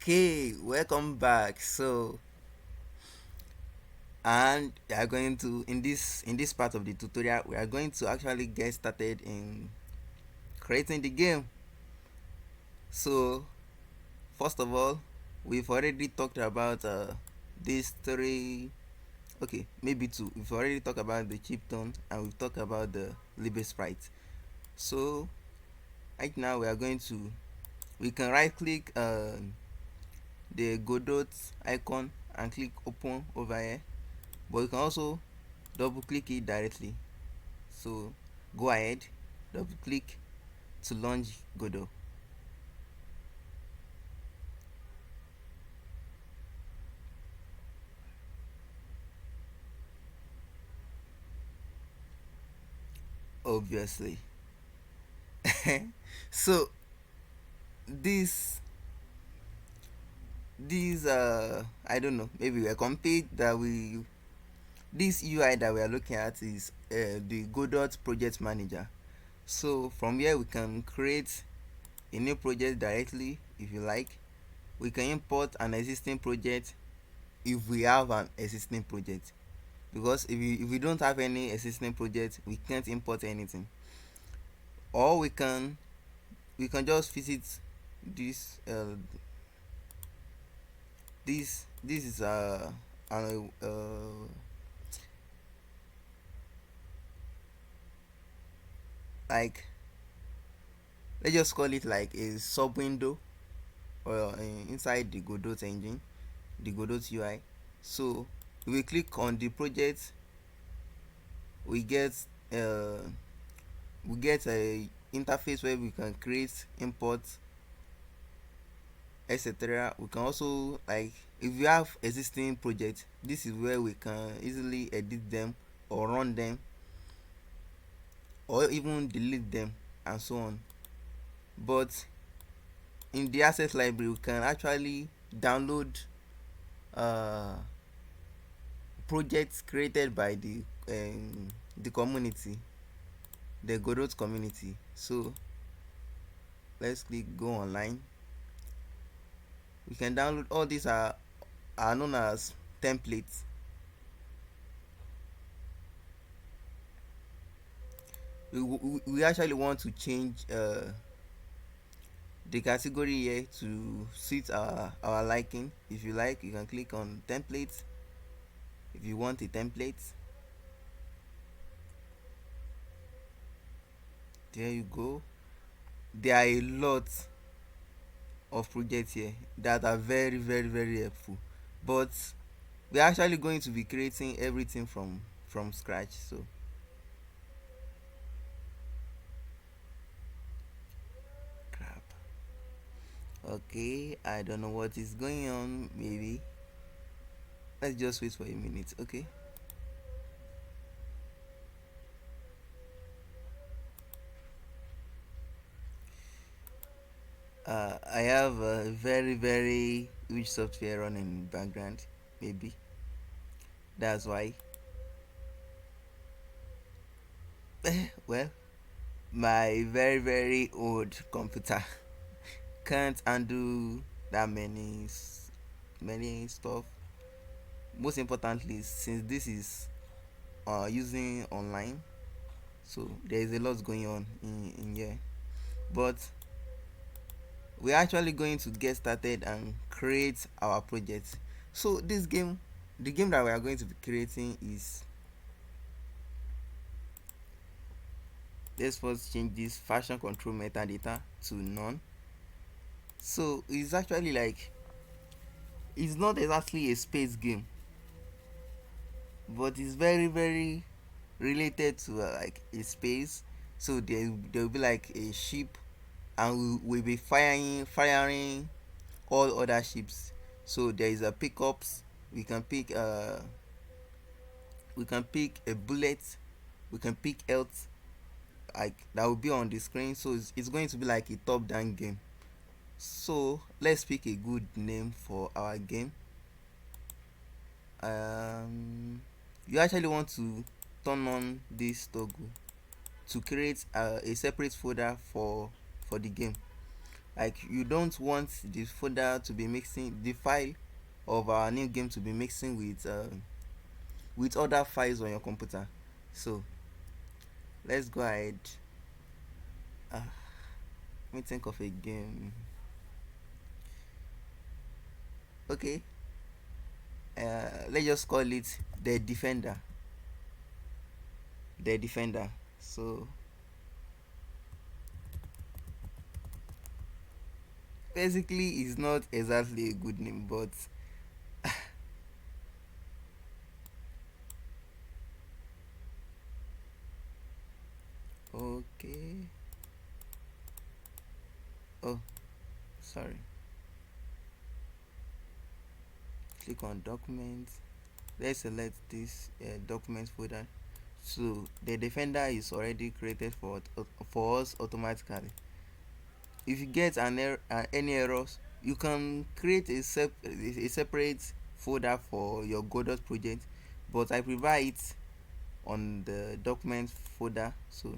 Okay, welcome back. And we are going to in this part of the tutorial, we are going to actually get started in creating the game. So, first of all, we've already talked about these three. Okay, maybe two. We've already talked about the chiptune and we've talked about the Libre sprite. So, right now we can right click the Godot icon and click open over here, but you can also double click it directly. So go ahead, double click to launch Godot. Obviously. So this I don't know, maybe we're complete that we this UI that we are looking at is the Godot project manager. So from here we can create a new project directly if you like. We can import an existing project if we have an existing project, because if we don't have any existing project we can't import anything. Or we can just visit this this is like, let's just call it like a sub window or inside the Godot engine, the Godot UI. So if we click on the project, we get uh, we get a interface where we can create, import, etc. We can also, like, if we have existing projects, this is where we can easily edit them or run them or even delete them and so on. But in the asset library we can actually download uh, projects created by the community, the Godot community. So let's click go online. We can download all these are known as templates. We actually want to change the category here to suit our liking. If you like, you can click on templates if you want a template. There you go. There are a lot of projects here that are very very very helpful, but we're actually going to be creating everything from scratch. So crap. Okay, I don't know what is going on. Maybe let's just wait for a minute. Okay. I have a very very huge software running in the background. Maybe that's why. Well, my very very old computer can't handle that many stuff. Most importantly, since this is using online, so there is a lot going on in here. But we're actually going to get started and create our project. So this game, the game that we are going to be creating is, let's first change this fashion control metadata to none. So it's actually like, it's not exactly a space game, but it's very very related to like a space. So there will be like a ship, and we'll be firing all other ships. So there is a pickups. We can pick a bullet. We can pick health, like that will be on the screen. So it's going to be like a top down game. So let's pick a good name for our game. You actually want to turn on this toggle to create a separate folder for the game. Like you don't want the folder to be mixing the file of our new game to be mixing with other files on your computer. So let's go ahead. Let me think of a game. Okay, let's just call it the Defender. The Defender. So basically, it's not exactly a good name, but okay. Oh, sorry. Click on Documents. Let's select this document folder. So the Defender is already created for us automatically. If you get any errors, you can create a separate folder for your Godot project, but I prefer it on the document folder. So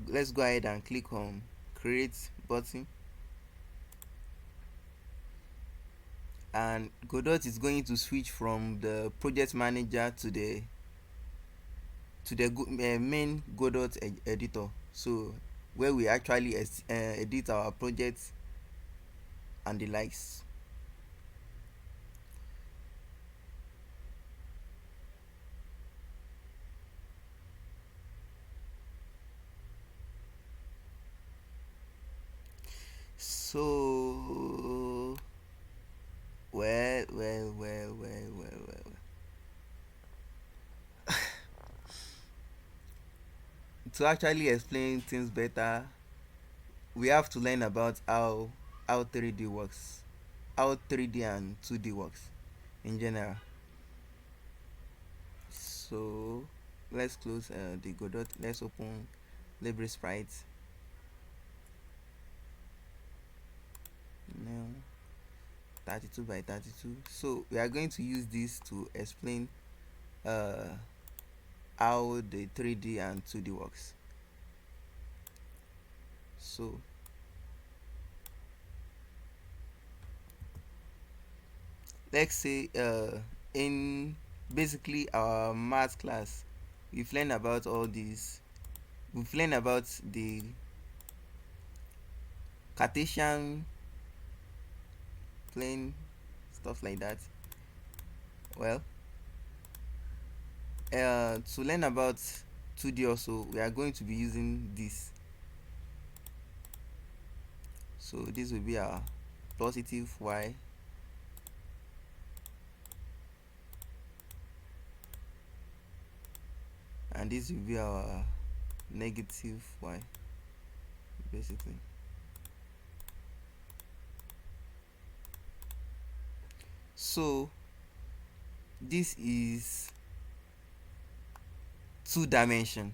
let's go ahead and click on create button, and Godot is going to switch from the project manager to the main Godot editor, so where we actually edit our projects and the likes. So well. To actually explain things better, we have to learn about how 3D works, how 3D and 2D works in general. So let's close the Godot. Let's open Libre Sprite now, 32 by 32. So we are going to use this to explain uh, how the 3D and 2D works. So let's say in basically our math class, we've learned about all these. We've learned about the Cartesian plane, stuff like that. Well, to learn about 2D also, we are going to be using this. So this will be our positive y, and this will be our negative y, basically. So this is two dimension.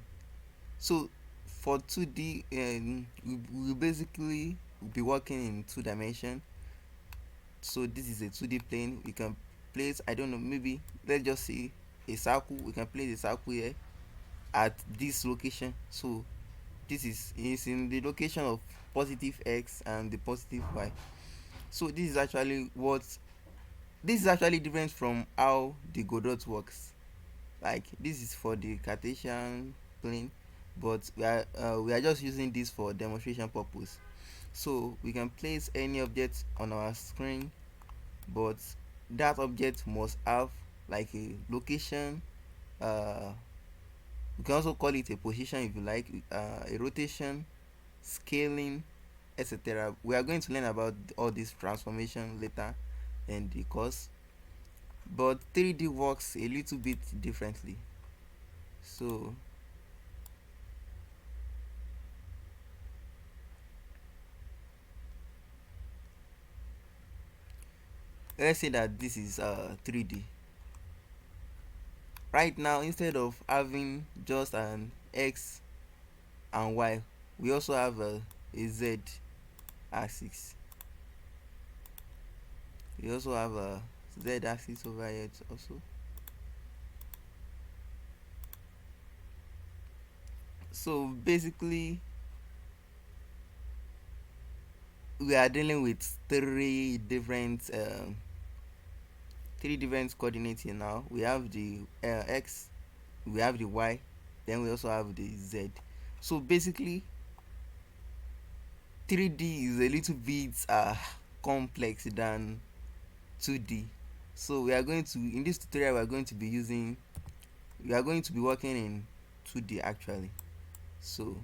So for 2D, we basically be working in two dimension. So this is a 2D plane. We can place, I don't know, maybe let's just say a circle. We can place a circle here at this location. So this is in the location of positive x and the positive y. So this is actually different from how the Godot works. Like this is for the Cartesian plane, but we are just using this for demonstration purpose. So we can place any object on our screen, but that object must have like a location. We can also call it a position if you like, a rotation, scaling, etc. We are going to learn about all this transformation later in the course, but 3D works a little bit differently. So let's say that this is 3D. Right now, instead of having just an x and y, we also have a z axis. We also have a z axis over here also. So basically, we are dealing with three different coordinates here. Now we have the x, we have the y, then we also have the z. So basically 3D is a little bit complex than 2D. So we are going to, in this tutorial, we are going to be working in 2D actually. So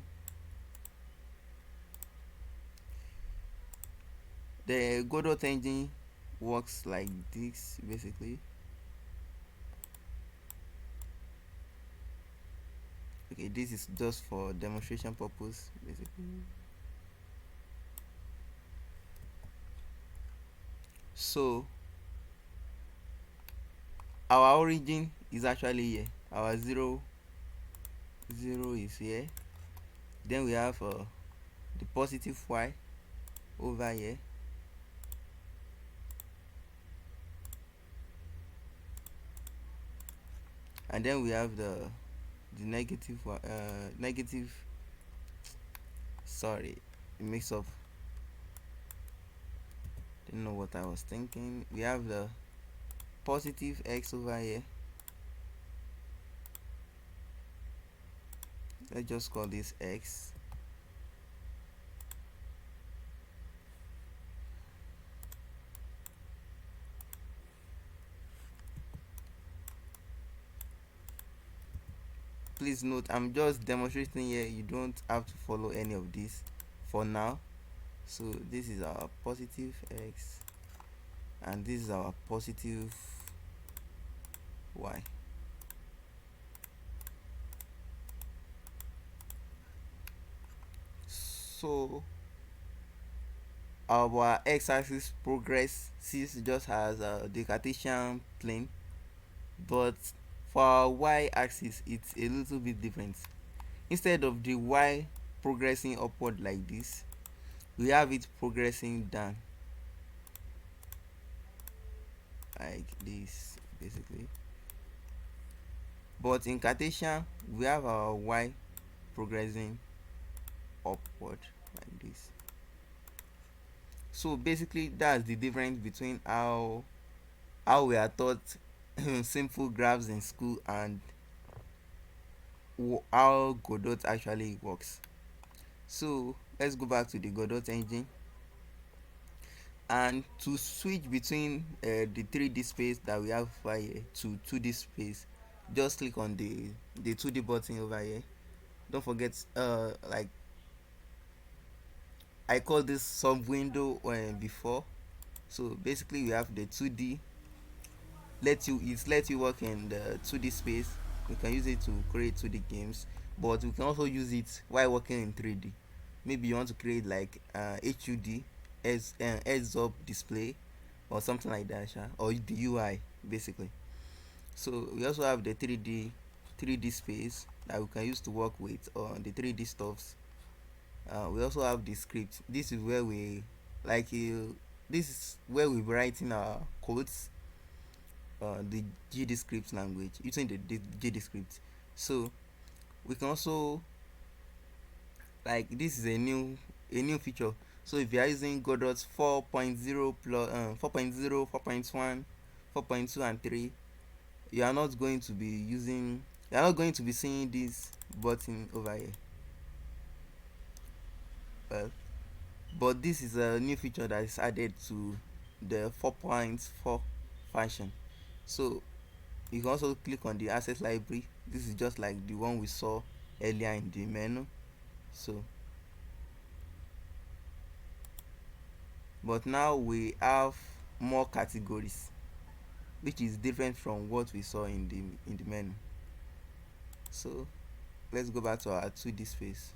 the Godot engine works like this basically. Okay, this is just for demonstration purpose basically. So our origin is actually here. Our zero is here. Then we have the positive y over here. And then we have the negative, sorry, mix up, didn't know what I was thinking. We have the positive x over here. Let's just call this x. Please note, I'm just demonstrating here. You don't have to follow any of this for now. So this is our positive x and this is our positive y. So our x-axis progress just has the Cartesian plane, but for our y-axis it's a little bit different. Instead of the y progressing upward like this, we have it progressing down like this basically. But in Cartesian we have our y progressing upward like this. So basically that's the difference between how we are taught simple graphs in school and how Godot actually works. So let's go back to the Godot engine, and to switch between the 3D space that we have over here to 2D space, just click on the 2D button over here. Don't forget, like I called this sub window before. So basically we have the 2D, let you work in the 2D space. We can use it to create 2D games, but we can also use it while working in 3D. Maybe you want to create like HUD, as heads up display or something like that, or the UI basically. So we also have the 3D space that we can use to work with on the 3D stuffs. We also have the script. This is where we this is where we're writing our codes, the GD script language, using the GD script. So we can also, like, this is a new feature. So if you are using Godot 4.0 plus 4.0, 4.1, 4.2 and 3, you are not going to be seeing this button over here. Well, but this is a new feature that is added to the 4.4 function. So you can also click on the asset library. This is just like the one we saw earlier in the menu. So but now we have more categories, which is different from what we saw in the menu. So let's go back to our 2D space,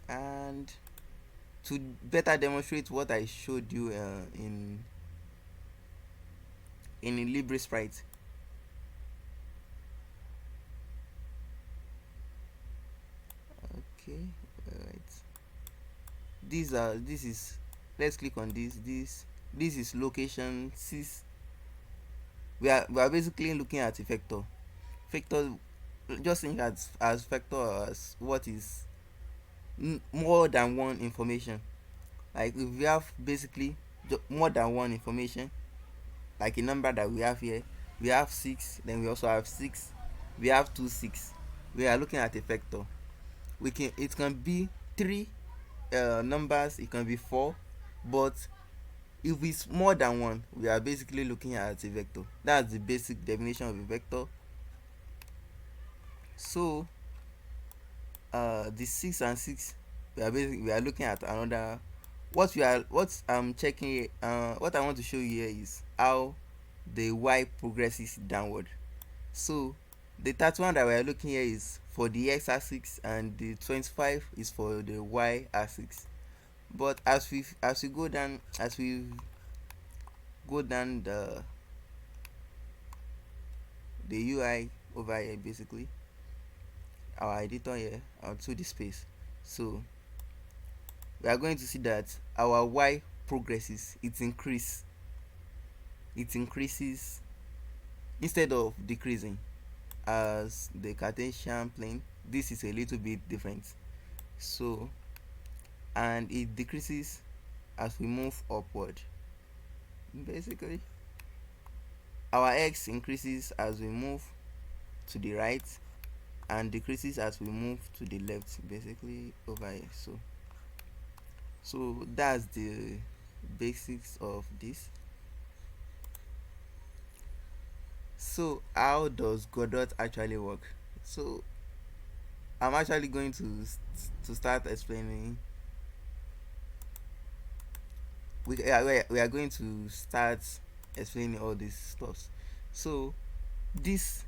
and to better demonstrate what I showed you in Libre Sprite, okay, right, this is, let's click on this is location 6. We are basically looking at a vector. Just think as vector as what is more than one information. Like if we have basically more than one information, like a number that we have here, we have 6, then we also have 6, we have 2 6. We are looking at a vector. It can be 3 numbers, it can be 4, but if it's more than one, we are basically looking at a vector. That's the basic definition of a vector. So the 6 and 6, we are looking at another. What I'm checking, what I want to show you here is how the y progresses downward. So the 31 that we are looking here is for the x-axis, and the 25 is for the y-axis. But as we go down the UI over here, basically our editor here, to the space. So we are going to see that our y progresses, it increases instead of decreasing as the Cartesian plane. This is a little bit different. So, and it decreases as we move upward. Basically our x increases as we move to the right, and decreases as we move to the left, basically over here. So that's the basics of this. So how does Godot actually work? So I'm actually going to start explaining. We are going to start explaining all these stuff. So this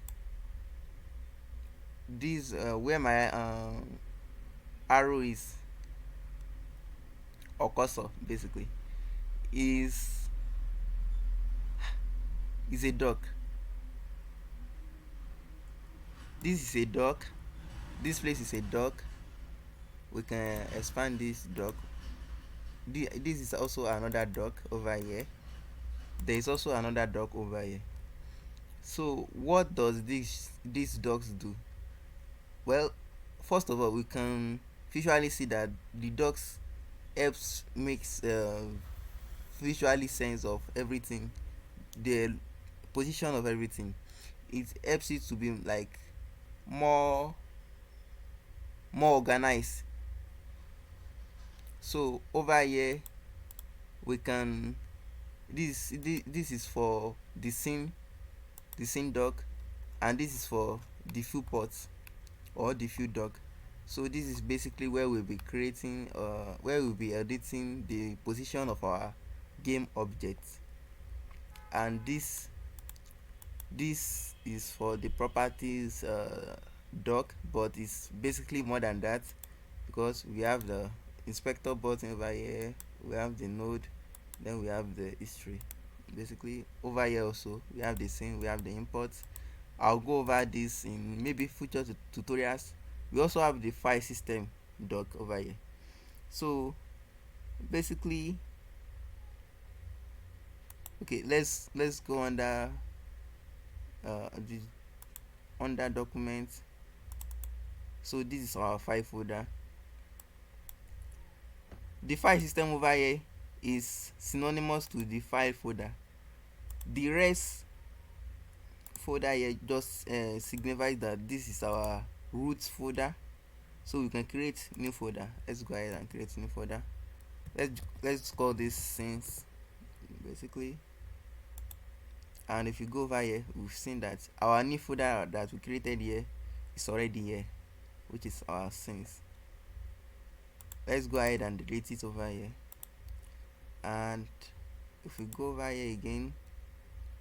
where my arrow is, or cursor basically, is a duck. This is a duck. This place is a duck. We can expand this duck. This is also another duck over here. There is also another duck over here. So what does these ducks do? Well, first of all, we can visually see that the ducks makes visually sense of everything, the position of everything. It helps it to be like more organized. So over here we can, this is for the scene duck, and this is for the viewport or the view duck. So this is basically where we'll be creating where we'll be editing the position of our game objects. And this is for the properties doc, but it's basically more than that, because we have the inspector button over here, we have the node, then we have the history. Basically over here also we have the scene, we have the import. I'll go over this in maybe future tutorials. We also have the file system doc over here. So basically, okay, let's go under the under documents. So this is our file folder. The file system over here is synonymous to the file folder. The rest folder here just signifies that this is our root folder. So we can create new folder. Let's go ahead and create new folder. Let's call this scenes basically. And if you go over here, we've seen that our new folder that we created here is already here, which is our scenes. Let's go ahead and delete it over here. And if we go over here again,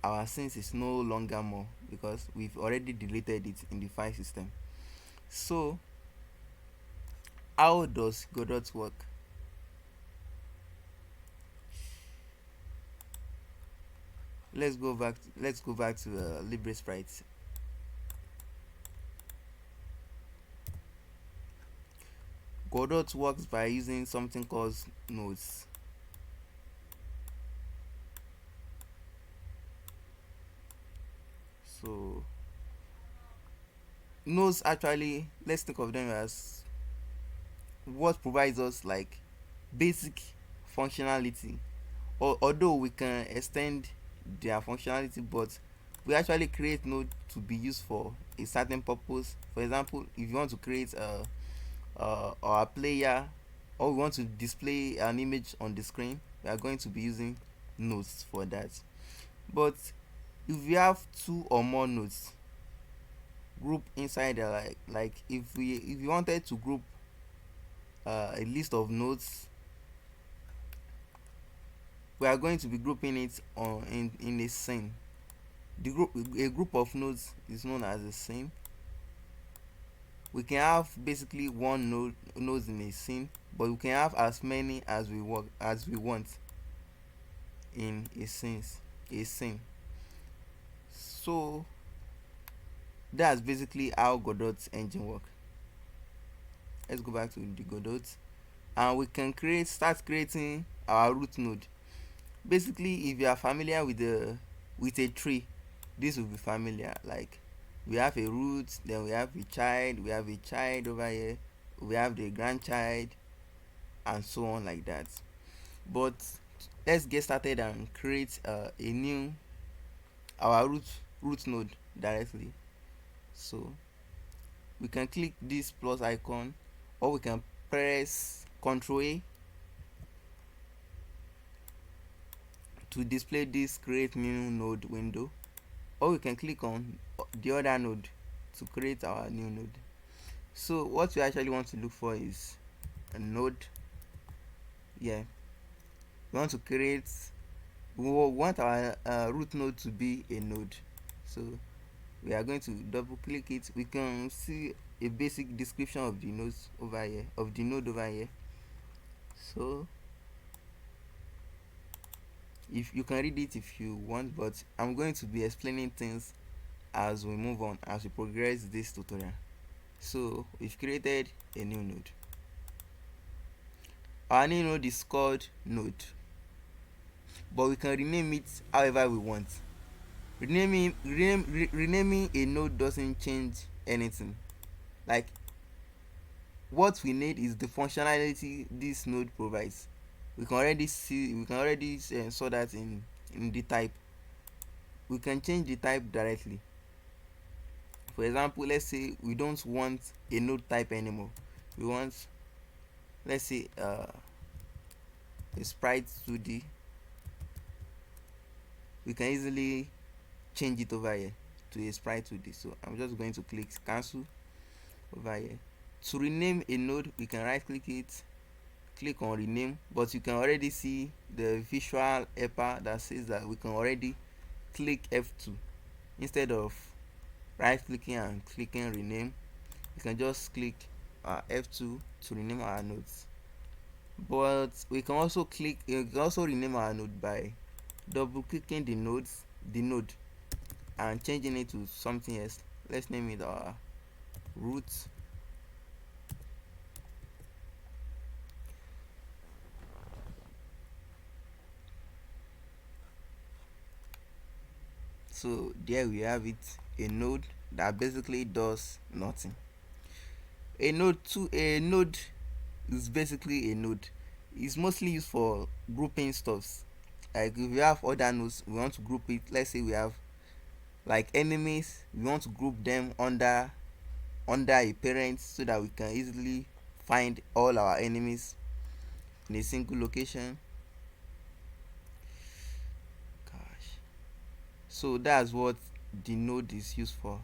our scenes is no longer more, because we've already deleted it in the file system. So how does Godot work? Let's go back to LibreSprite. Godot works by using something called nodes. So nodes, actually, let's think of them as what provides us like basic functionality, or although we can extend their functionality, but we actually create node to be used for a certain purpose. For example, if you want to create or a player, or we want to display an image on the screen, we are going to be using nodes for that. But if we have two or more nodes group inside there, like if we wanted to group a list of nodes, we are going to be grouping it on in a scene. A group of nodes is known as a scene. We can have basically one nodes in a scene, but we can have as many as we want in a scene. So that's basically how Godot's engine work. Let's go back to the Godot, and we can start creating our root node. Basically, if you are familiar with a tree, this will be familiar. Like, we have a root, then we have a child over here, we have the grandchild, and so on like that. But let's get started and create a new our root node directly. So we can click this plus icon, or we can press Ctrl A to display this create new node window, or we can click on the other node to create our new node. So what we actually want to look for is a node. Yeah, we want to create, we want our root node to be a node. So we are going to double click it. We can see a basic description of the nodes over here, of the node over here. So if you can read it if you want, but I'm going to be explaining things as we move on, as we progress this tutorial. So we've created a new node. Our new node is called node, but we can rename it however we want. Renaming a node doesn't change anything. Like, what we need is the functionality this node provides. We can already saw that in the type. We can change the type directly. For example, let's say we don't want a node type anymore. We want, let's say, a sprite 2D. We can easily change it over here to a sprite 2D. So I'm just going to click cancel over here. To rename a node, we can right click it, click on rename, but you can already see the visual helper that says that we can already click F2 instead of right clicking and clicking rename. You can just click F2 to rename our nodes. But we can also rename our node by double clicking the node and changing it to something else. Let's name it our root. So there we have it, a node that basically does nothing. A node is basically a node. It's mostly used for grouping stuffs. Like, if we have other nodes, we want to group it. Let's say we have like enemies, we want to group them under a parent so that we can easily find all our enemies in a single location. Gosh. So that's what the node is used for.